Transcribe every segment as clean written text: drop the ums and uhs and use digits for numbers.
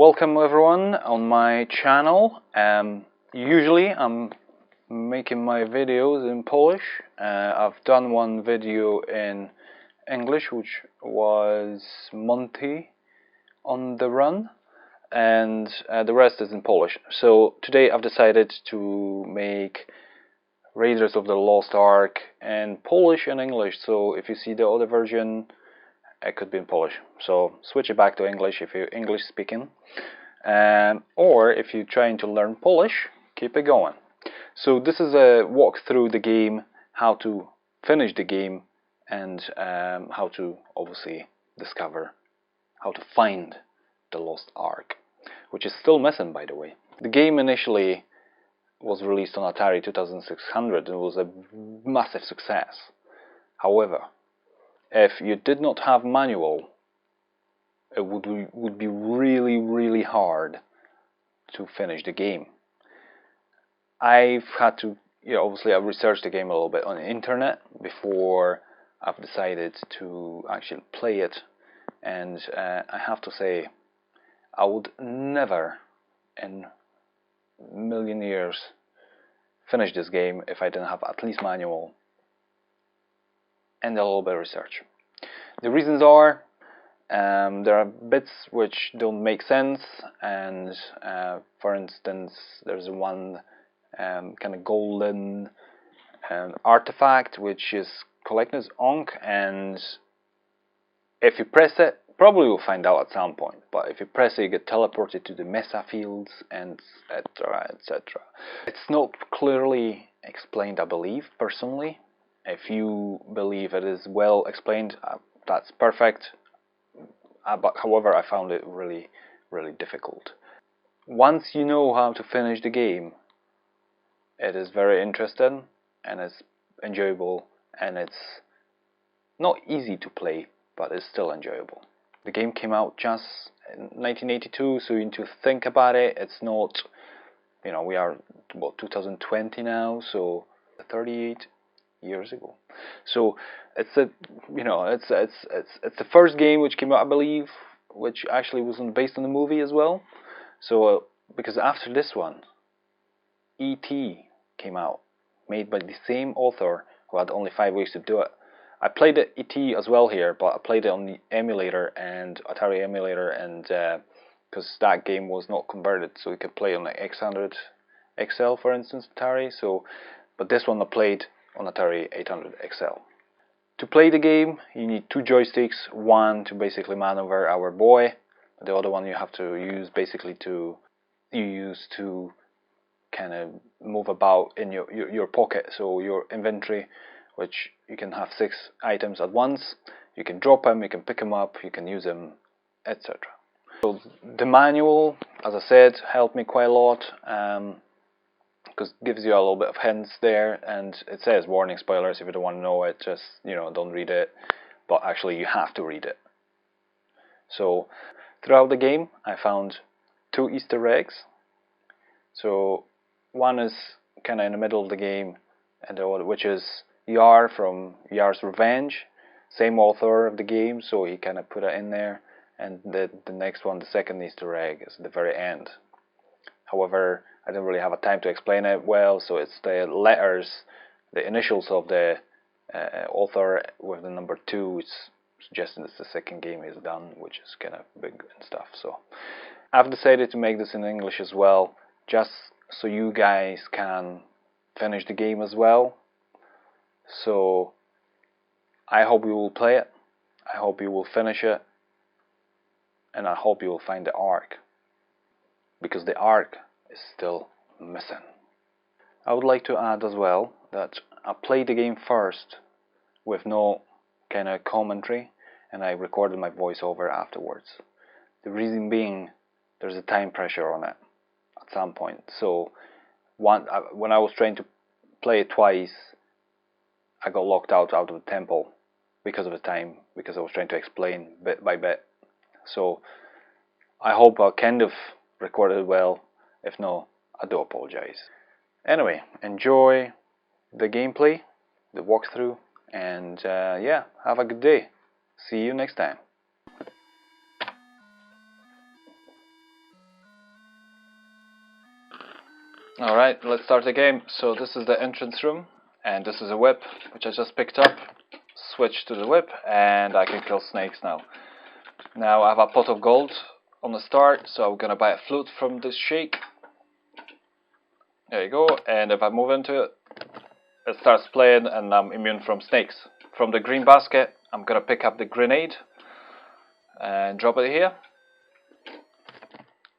Welcome everyone on my channel. Usually I'm making my videos in Polish. I've done one video in English, which was Monty on the Run, and the rest is in Polish. So today I've decided to make Raiders of the Lost Ark in Polish and English. So if you see the other version, it could be in Polish, so switch it back to English if you're English speaking, or if you're trying to learn Polish, keep it going. So this is a walk through the game, how to finish the game, and how to obviously discover how to find the Lost Ark, which is still missing, by the way. The game initially was released on Atari 2600 and was a massive success. However, if you did not have manual, it would be really hard to finish the game. I've had to, obviously I've researched the game a little bit on the internet before I've decided to actually play it, and I have to say I would never in a million years finish this game if I didn't have at least manual and a little bit of research. The reasons are there are bits which don't make sense, and for instance there's one kind of golden artifact which is collecting as ENG, and if you press it, probably you'll find out at some point, but if you press it you get teleported to the Mesa fields, and etc. It's not clearly explained, I believe, personally. If you believe it is well explained, that's perfect. But however, I found it really difficult. Once you know how to finish the game, it is very interesting and it's enjoyable, and it's not easy to play, but it's still enjoyable. The game came out just in 1982, so you need to think about it. It's not, we are what, 2020 now, so 38 years ago. So it's a, it's the first game which came out, I believe, which actually wasn't based on the movie as well. So because after this one, E.T. came out, made by the same author who had only 5 weeks to do it. I played the E.T. as well here, but I played it on the emulator and Atari emulator, and because that game was not converted, so you could play on the X100 XL, for instance, Atari. So, but this one I played on Atari 800 XL. To play the game, you need two joysticks, one to basically maneuver our boy, the other one you have to use basically to kind of move about in your pocket, so your inventory, which you can have 6 items at once. You can drop them, you can pick them up, you can use them, etc. So the manual, as I said, helped me quite a lot, because it gives you a little bit of hints there, and it says warning spoilers. If you don't want to know it, just don't read it, but actually you have to read it. So throughout the game I found 2 Easter eggs. So one is kind of in the middle of the game, and the other, which is Yar from Yar's Revenge, same author of the game, so he kind of put it in there. And the next one, the second Easter egg, is at the very end. However, I didn't really have a time to explain it well, so it's the letters, the initials of the author with the number 2. It's suggesting it's the second game he's done, which is kind of big and stuff. So I've decided to make this in English as well, just so you guys can finish the game as well. So I hope you will play it, I hope you will finish it, and I hope you will find the Ark, because the Ark is still missing. I would like to add as well that I played the game first with no kind of commentary, and I recorded my voiceover afterwards. The reason being, there's a time pressure on it at some point. So when I was trying to play it twice, I got locked out of the temple because of the time, because I was trying to explain bit by bit. So I hope I kind of recorded it well. If no, I do apologize. Anyway, enjoy the gameplay, the walkthrough, and yeah, have a good day. See you next time. Alright, let's start the game. So this is the entrance room, and this is a whip, which I just picked up. Switch to the whip, and I can kill snakes now. Now I have a pot of gold on the start, so I'm gonna buy a flute from this sheik. There you go, and if I move into it, it starts playing, and I'm immune from snakes. From the green basket, I'm gonna pick up the grenade, and drop it here.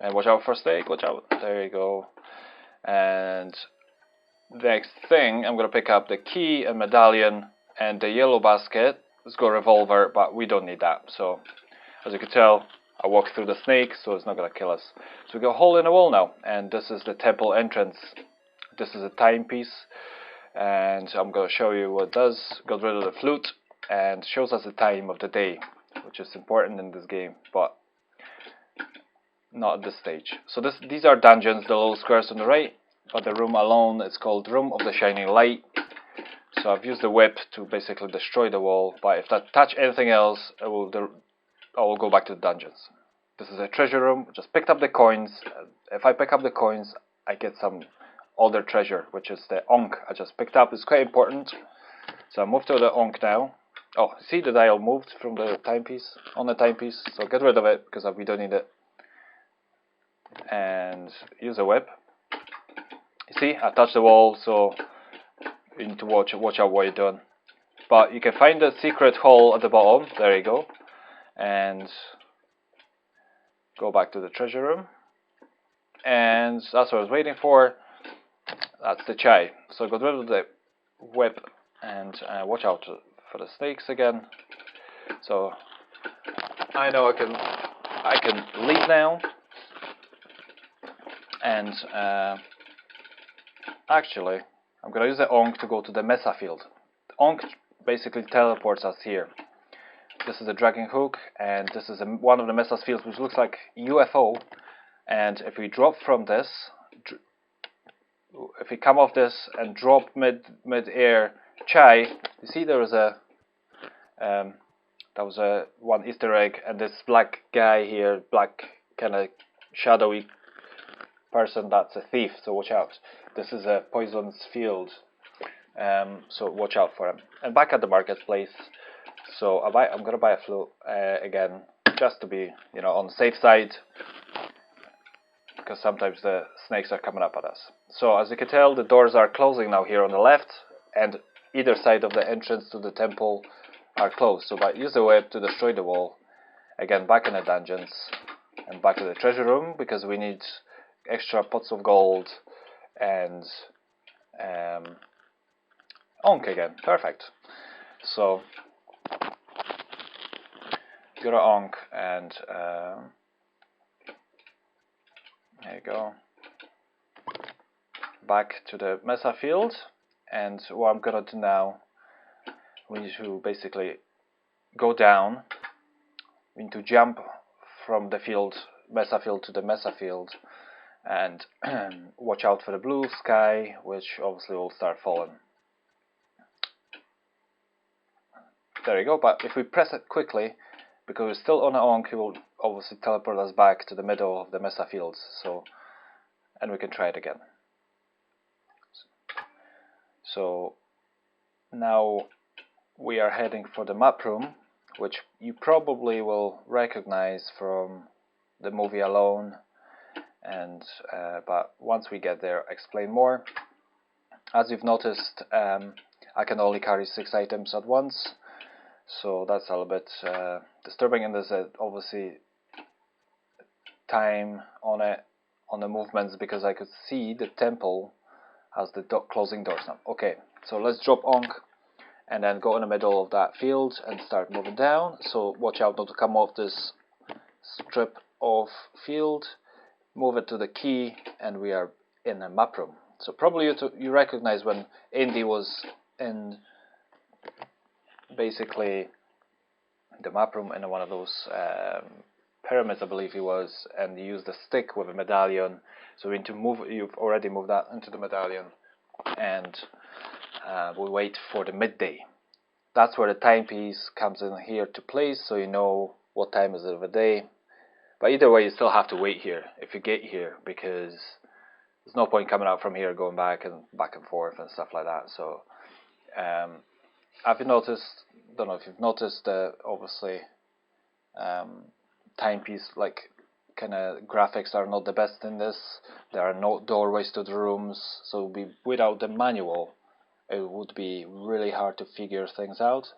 And watch out for snake, watch out. There you go. And next thing, I'm gonna pick up the key and medallion, and the yellow basket. Let's go revolver, but we don't need that. So, as you can tell, I walked through the snake, so it's not gonna kill us. So we got a hole in the wall now, and this is the temple entrance. This is a timepiece, and I'm gonna show you what it does. Got rid of the flute, and shows us the time of the day, which is important in this game, but not at this stage. So these are dungeons, the little squares on the right, but the room alone is called Room of the Shining Light. So I've used the whip to basically destroy the wall, but if I touch anything else, I will go back to the dungeons. This is a treasure room. Just picked up the coins. If I pick up the coins, I get some other treasure, which is the onk I just picked up. It's quite important. So I move to the onk now. Oh, see the dial moved from the timepiece on the timepiece. So get rid of it because we don't need it. And use a whip. You see, I touched the wall, so you need to watch out what you're doing. But you can find the secret hole at the bottom. There you go. And go back to the treasure room. And that's what I was waiting for. That's the chai. So got rid of the whip, and watch out for the snakes again. So I know I can leave now. And actually, I'm gonna use the onk to go to the mesa field. The onk basically teleports us here. This is a dragging hook, and this is one of the mesa fields, which looks like UFO. And if we drop from this, if we come off this and drop mid-air chai, you see there was a one Easter egg, and this black guy here, black kind of shadowy person, that's a thief, so watch out. This is a poisonous field, so watch out for him. And back at the marketplace, so I'm gonna buy a flute again, just to be on the safe side, because sometimes the snakes are coming up at us. So as you can tell, the doors are closing now here on the left, and either side of the entrance to the temple are closed. So use the whip to destroy the wall. Again, back in the dungeons and back to the treasure room, because we need extra pots of gold and onk again. Perfect. So go to onk, and there you go. Back to the mesa field, and what I'm gonna do now, we need to basically go down. We need to jump from the mesa field to the mesa field, and watch out for the blue sky, which obviously will start falling. There you go. But if we press it quickly, because we're still on the onk, it will obviously teleport us back to the middle of the mesa fields. So, and we can try it again. So now we are heading for the map room, which you probably will recognize from the movie Alone. And but once we get there, I'll explain more. As you've noticed, I can only carry 6 items at once, so that's a little bit disturbing. And there's obviously time on the movements, because I could see the temple has the closing doors now. Okay, so let's drop onk and then go in the middle of that field and start moving down. So watch out not to come off this strip of field. Move it to the key, and we are in a map room. So probably you recognize when Indy was in basically the map room in one of those pyramids, I believe he was, and you used a stick with a medallion. So we need to move. You've already moved that into the medallion, and we wait for the midday. That's where the timepiece comes in here to place, so you know what time is it of the day. But either way, you still have to wait here if you get here, because there's no point coming out from here, going back and forth and stuff like that. So I've noticed, don't know if you've noticed, obviously timepiece like kind of graphics are not the best in this. There are no doorways to the rooms, so without the manual it would be really hard to figure things out.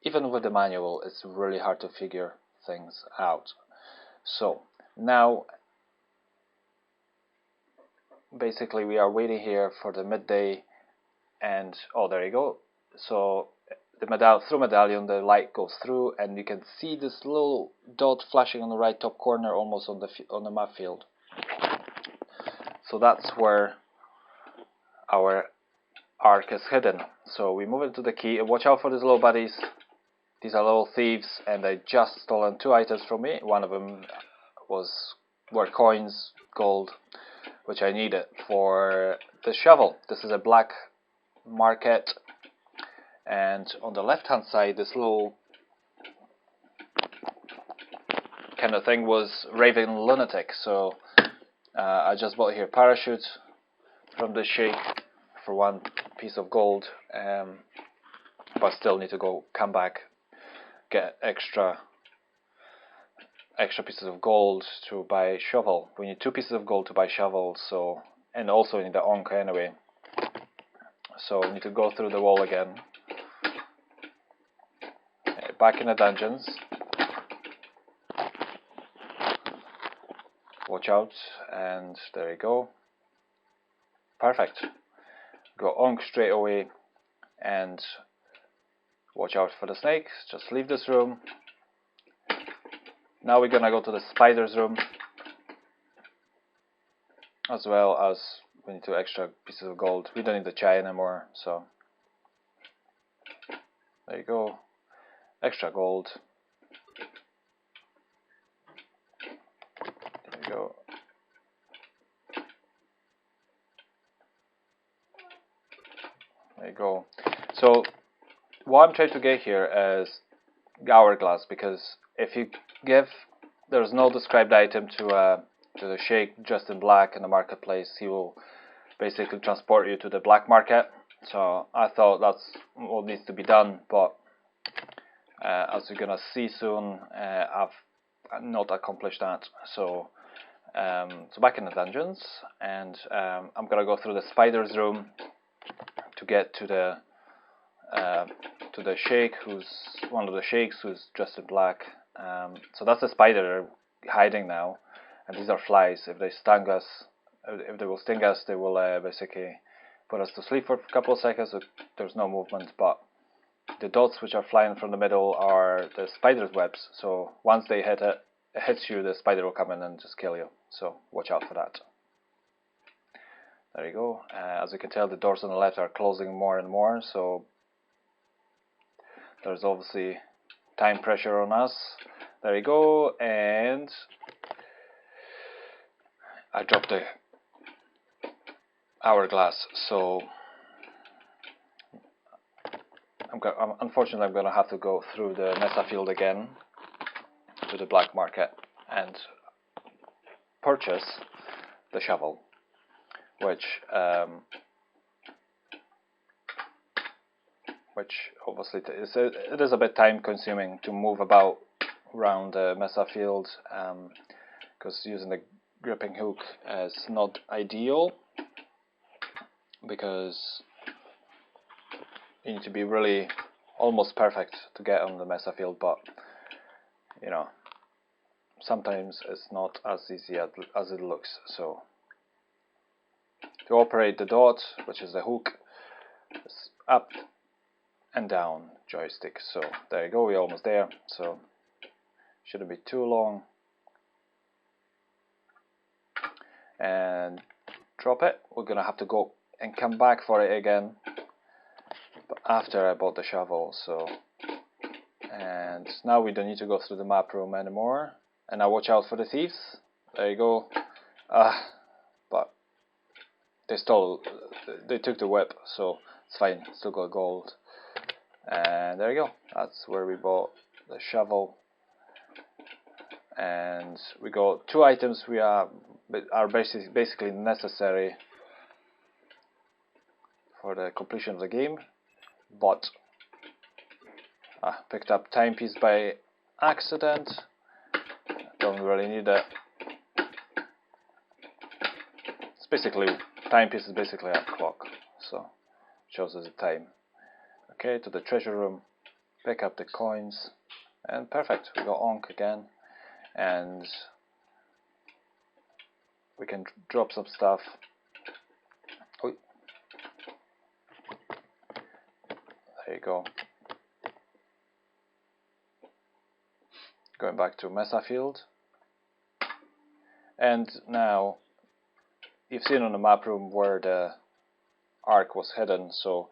Even with the manual, it's really hard to figure things out. So now basically we are waiting here for the midday, and oh, there you go. So the through medallion, the light goes through, and you can see this little dot flashing on the right top corner, almost on the map field. So that's where our arc is hidden. So we move into the key, and watch out for these little buddies. These are little thieves, and they just stolen 2 items from me. One of them were coins, gold, which I needed for the shovel. This is a black market. And on the left hand side, this little kind of thing was Raven Lunatic. So I just bought here parachute from the Sheikh for 1 piece of gold, but still need to come back, get extra pieces of gold to buy shovel. We need 2 pieces of gold to buy shovel, so, and also we need the onk anyway. So we need to go through the wall again. Back in the dungeons. Watch out, and there you go. Perfect. Go onk straight away, and watch out for the snakes. Just leave this room. Now we're gonna go to the spider's room, as well as we need 2 extra pieces of gold. We don't need the chai anymore, so there you go. Extra gold. There you go. There you go. So what I'm trying to get here is hourglass, because if you there's no described item to the Sheikh dressed in black in the marketplace, he will basically transport you to the black market. So I thought that's what needs to be done, but as you're gonna see soon, I've not accomplished that. So so back in the dungeons, and I'm gonna go through the spider's room to get to the Sheikh, who's one of the Sheikhs who's dressed in black. So that's the spider hiding now, and these are flies. If they sting us, they will basically put us to sleep for a couple of seconds. So there's no movement, but the dots which are flying from the middle are the spider's webs. So once they hits you, the spider will come in and just kill you. So watch out for that. There you go. As you can tell, the doors on the left are closing more and more, so there's obviously time pressure on us. There you go, and I dropped the hourglass, so unfortunately I'm going to have to go through the mesa field again to the black market and purchase the shovel, which obviously it is a bit time consuming to move about around the mesa field, because using the gripping hook is not ideal, because you need to be really almost perfect to get on the mesa field, but you know, sometimes it's not as easy as it looks. So to operate the dot, which is the hook, it's up and down joystick. So there you go, we're almost there, so shouldn't be too long. And drop it. We're gonna have to go and come back for it again, but after I bought the shovel. So, and now we don't need to go through the map room anymore. And now watch out for the thieves. There you go. But they took the whip, so it's fine, still got gold. And there you go, that's where we bought the shovel. and we got 2 items we are basically necessary for the completion of the game, but I picked up timepiece by accident. Don't really need it. It's basically, timepiece is basically a clock, so shows us the time. Okay, to the treasure room, pick up the coins, and perfect, we got Onk again, and we can drop some stuff. Oh, there you go. Going back to Mesa Field, and now you've seen on the map room where the arc was hidden, so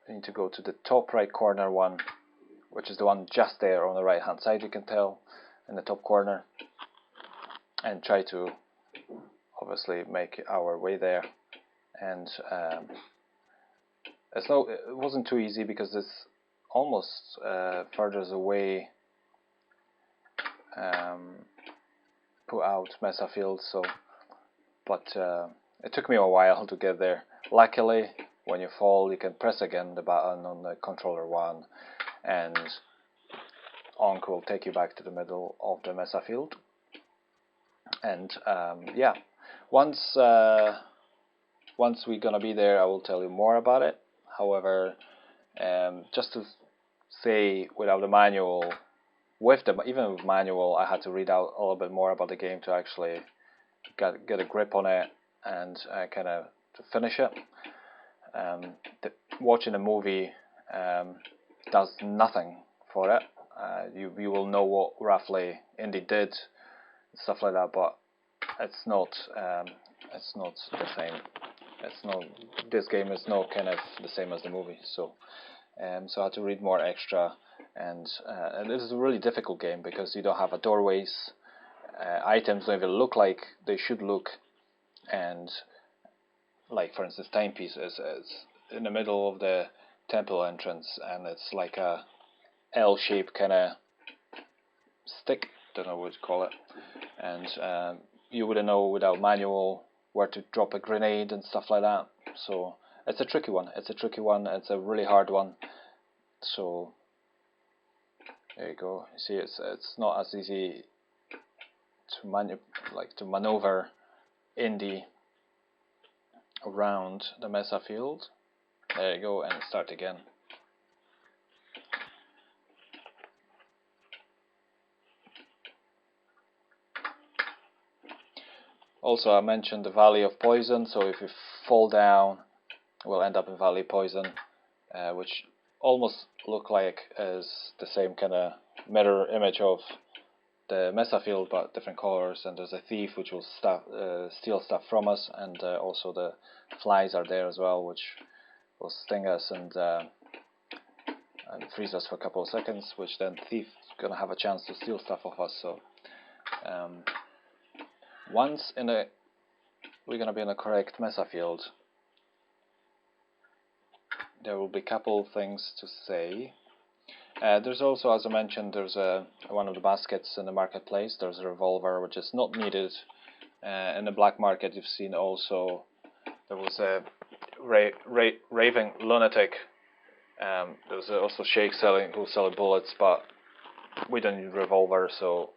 you need to go to the top right corner one, which is the one just there on the right hand side, you can tell, in the top corner, and try to obviously make our way there. And it wasn't too easy because it's almost further away, put out Mesa Field, so but it took me a while to get there. Luckily, when you fall, you can press again the button on the controller 1, and Onk will take you back to the middle of the Mesa Field. And yeah, once we're gonna be there, I will tell you more about it. However, just to say, without the manual, even with manual, I had to read out a little bit more about the game to actually get a grip on it and kind of to finish it. Watching a movie does nothing for it. You will know what roughly Indy did, stuff like that, but it's not the same. This game is not kind of the same as the movie. So so I had to read more extra, and this is a really difficult game because you don't have a doorways. Items don't even look like they should look, and like for instance, timepiece is in the middle of the temple entrance, and it's like a L-shaped kind of stick. Don't know what to call it, and you wouldn't know without manual where to drop a grenade and stuff like that. So it's a tricky one. It's a really hard one. So there you go. You see, it's not as easy to maneuver Indy around the Mesa Field. There you go, and start again. Also, I mentioned the Valley of Poison, so if you fall down, we'll end up in Valley Poison, which almost look like is the same kind of mirror image of the Mesa Field, but different colors. And there's a thief which will steal stuff from us, and also the flies are there as well, which will sting us and freeze us for a couple of seconds, which then thief is gonna have a chance to steal stuff off us. So once we're gonna be in the correct Mesa Field, there will be a couple things to say. There's also, as I mentioned, there's one of the baskets in the marketplace. There's a revolver which is not needed. In the black market, you've seen also there was a raving lunatic. There's also Shake who's selling bullets, but we don't need revolver, so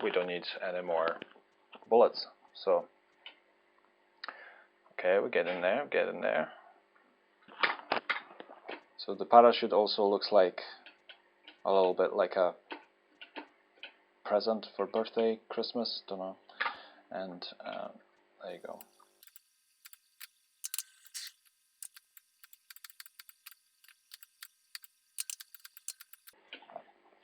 we don't need any more bullets. So okay, we're getting there. So the parachute also looks like a little bit like a present for birthday, Christmas, don't know. And there you go.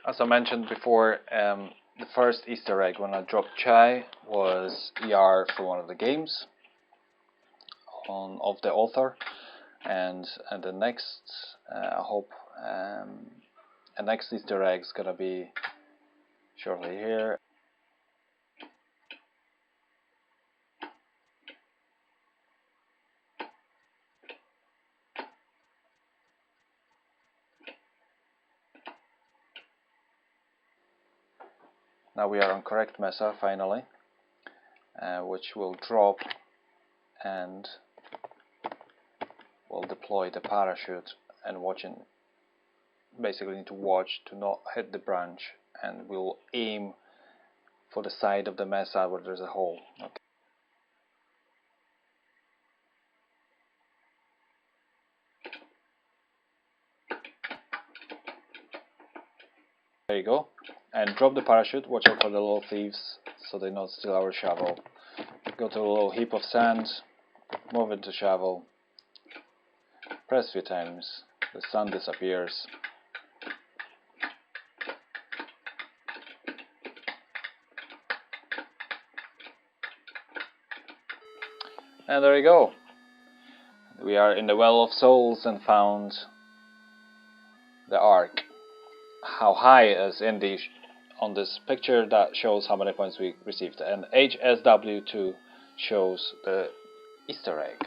As I mentioned before, the first Easter egg when I dropped Chai was ER for one of the games of the author, and the next I hope the next Easter egg is gonna be shortly here. Now we are on correct mesa finally, which will drop and will deploy the parachute and basically need to watch to not hit the branch, and we'll aim for the side of the mesa where there's a hole. Okay. There you go. And drop the parachute. Watch out for the little thieves so they don't steal our shovel. Go to a little heap of sand, move into shovel, press a few times, the sun disappears. And there you go. We are in the Well of Souls and found the Ark. How high is in the on this picture that shows how many points we received, and HSW2 shows the Easter egg.